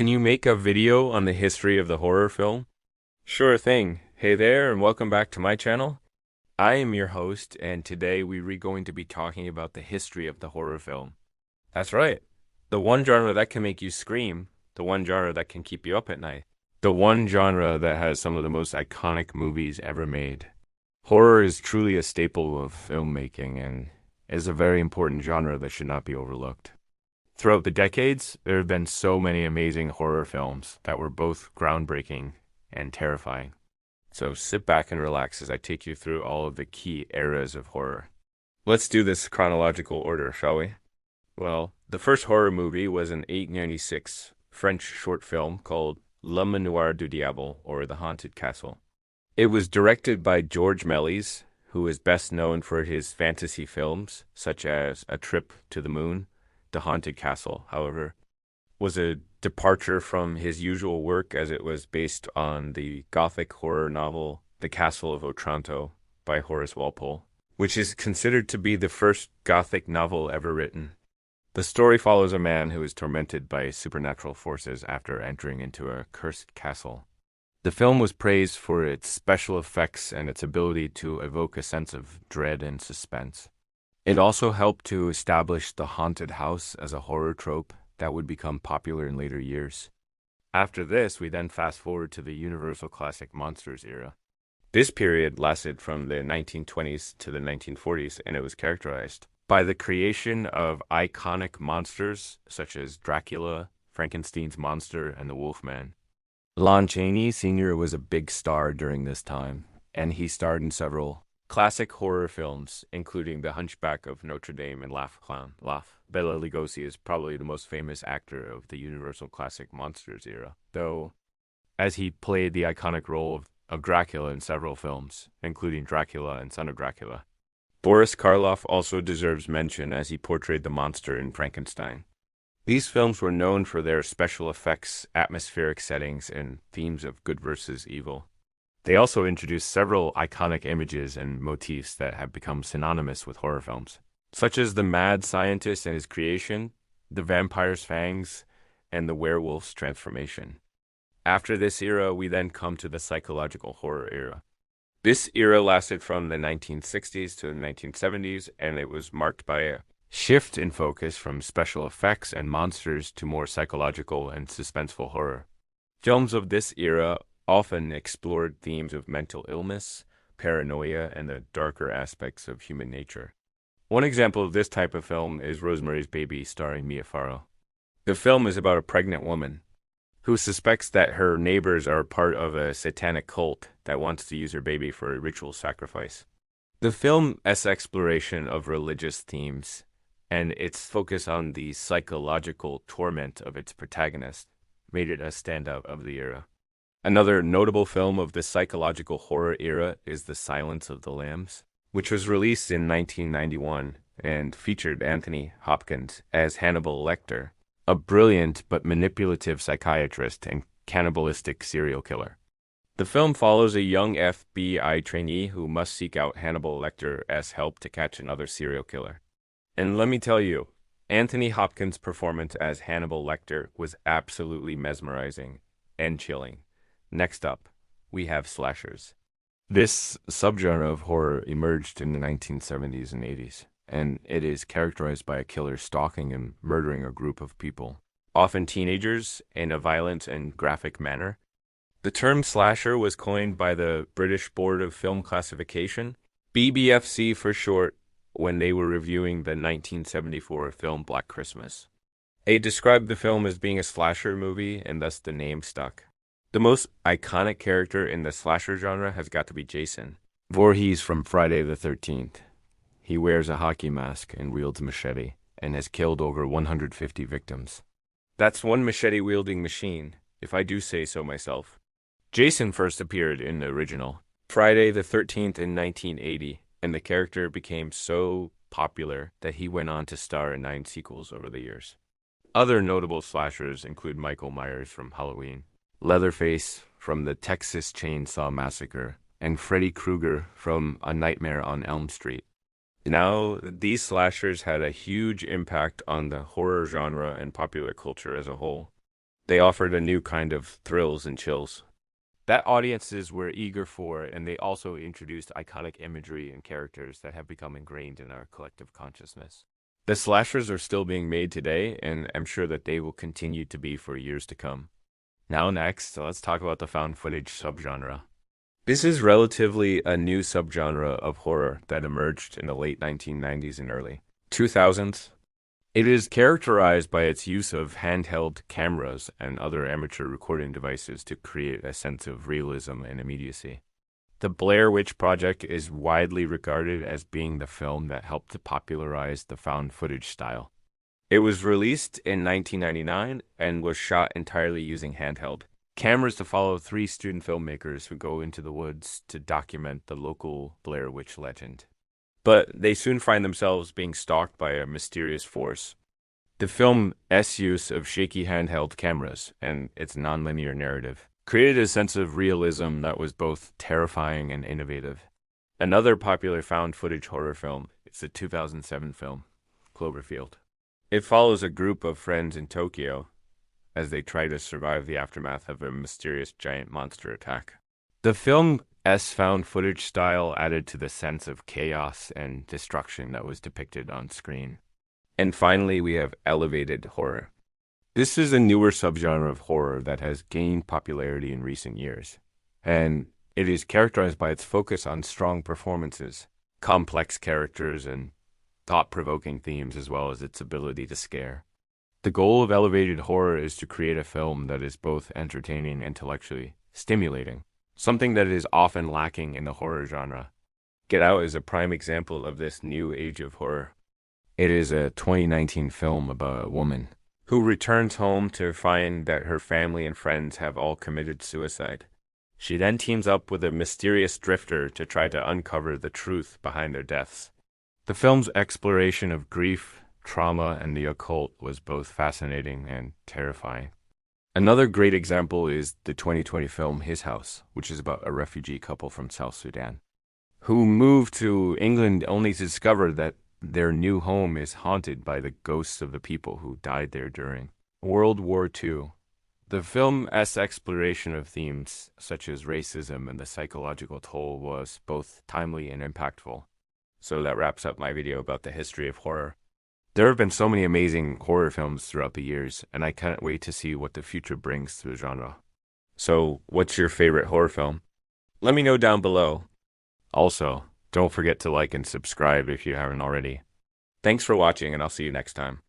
Can you make a video on the history of the horror film? Sure thing. Hey there, and welcome back to my channel. I am your host, and today we're going to be talking about the history of the horror film. That's right. The one genre that can make you scream, the one genre that can keep you up at night, the one genre that has some of the most iconic movies ever made. Horror is truly a staple of filmmaking and is a very important genre that should not be overlooked. Throughout the decades, there have been so many amazing horror films that were both groundbreaking and terrifying. So sit back and relax as I take you through all of the key eras of horror. Let's do this chronological order, shall we? Well, the first horror movie was an 1896 French short film called Le Manoir du Diable, or The Haunted Castle. It was directed by Georges Méliès, who is best known for his fantasy films, such as A Trip to the Moon. The Haunted Castle, however, was a departure from his usual work as it was based on the Gothic horror novel The Castle of Otranto by Horace Walpole, which is considered to be the first Gothic novel ever written. The story follows a man who is tormented by supernatural forces after entering into a cursed castle. The film was praised for its special effects and its ability to evoke a sense of dread and suspense. It also helped to establish the haunted house as a horror trope that would become popular in later years. After this, we then fast forward to the Universal Classic Monsters era. This period lasted from the 1920s to the 1940s, and it was characterized by the creation of iconic monsters such as Dracula, Frankenstein's monster, and the Wolfman. Lon Chaney Sr. was a big star during this time, and he starred in several classic horror films, including The Hunchback of Notre Dame and Laugh Clown Laugh. Bela Lugosi is probably the most famous actor of the Universal Classic Monsters era, though, as he played the iconic role of Dracula in several films, including Dracula and Son of Dracula. Boris Karloff also deserves mention as he portrayed the monster in Frankenstein. These films were known for their special effects, atmospheric settings, and themes of good versus evil. They also introduced several iconic images and motifs that have become synonymous with horror films, such as the mad scientist and his creation, the vampire's fangs, and the werewolf's transformation. After this era, we then come to the psychological horror era. This era lasted from the 1960s to the 1970s, and it was marked by a shift in focus from special effects and monsters to more psychological and suspenseful horror. Films of this era often explored themes of mental illness, paranoia, and the darker aspects of human nature. One example of this type of film is Rosemary's Baby, starring Mia Farrow. The film is about a pregnant woman who suspects that her neighbors are part of a satanic cult that wants to use her baby for a ritual sacrifice. The film's exploration of religious themes and its focus on the psychological torment of its protagonist made it a standout of the era. Another notable film of the psychological horror era is The Silence of the Lambs, which was released in 1991 and featured Anthony Hopkins as Hannibal Lecter, a brilliant but manipulative psychiatrist and cannibalistic serial killer. The film follows a young FBI trainee who must seek out Hannibal Lecter as help to catch another serial killer. And let me tell you, Anthony Hopkins' performance as Hannibal Lecter was absolutely mesmerizing and chilling. Next up, we have slashers. This subgenre of horror emerged in the 1970s and 80s, and it is characterized by a killer stalking and murdering a group of people, often teenagers, in a violent and graphic manner. The term slasher was coined by the British Board of Film Classification, BBFC for short, when they were reviewing the 1974 film Black Christmas. They described the film as being a slasher movie, and thus the name stuck. The most iconic character in the slasher genre has got to be Jason Voorhees from Friday the 13th. He wears a hockey mask and wields a machete, and has killed over 150 victims. That's one machete-wielding machine, if I do say so myself. Jason first appeared in the original Friday the 13th in 1980, and the character became so popular that he went on to star in 9 sequels over the years. Other notable slashers include Michael Myers from Halloween, Leatherface from the Texas Chainsaw Massacre, and Freddy Krueger from A Nightmare on Elm Street. Now, these slashers had a huge impact on the horror genre and popular culture as a whole. They offered a new kind of thrills and chills that audiences were eager for, and they also introduced iconic imagery and characters that have become ingrained in our collective consciousness. The slashers are still being made today, and I'm sure that they will continue to be for years to come. Now, next, let's talk about the found footage subgenre. This is relatively a new subgenre of horror that emerged in the late 1990s and early 2000s. It is characterized by its use of handheld cameras and other amateur recording devices to create a sense of realism and immediacy. The Blair Witch Project is widely regarded as being the film that helped to popularize the found footage style. It was released in 1999 and was shot entirely using handheld cameras to follow three student filmmakers who go into the woods to document the local Blair Witch legend. But they soon find themselves being stalked by a mysterious force. The film's use of shaky handheld cameras and its nonlinear narrative created a sense of realism that was both terrifying and innovative. Another popular found footage horror film is the 2007 film, Cloverfield. It follows a group of friends in Tokyo as they try to survive the aftermath of a mysterious giant monster attack. The film's found footage style added to the sense of chaos and destruction that was depicted on screen. And finally, we have elevated horror. This is a newer subgenre of horror that has gained popularity in recent years, and it is characterized by its focus on strong performances, complex characters, and thought-provoking themes, as well as its ability to scare. The goal of elevated horror is to create a film that is both entertaining and intellectually stimulating, something that is often lacking in the horror genre. Get Out is a prime example of this new age of horror. It is a 2019 film about a woman who returns home to find that her family and friends have all committed suicide. She then teams up with a mysterious drifter to try to uncover the truth behind their deaths. The film's exploration of grief, trauma, and the occult was both fascinating and terrifying. Another great example is the 2020 film His House, which is about a refugee couple from South Sudan, who moved to England only to discover that their new home is haunted by the ghosts of the people who died there during World War II. The film's exploration of themes such as racism and the psychological toll was both timely and impactful. So that wraps up my video about the history of horror. There have been so many amazing horror films throughout the years, and I can't wait to see what the future brings to the genre. So, what's your favorite horror film? Let me know down below. Also, don't forget to like and subscribe if you haven't already. Thanks for watching, and I'll see you next time.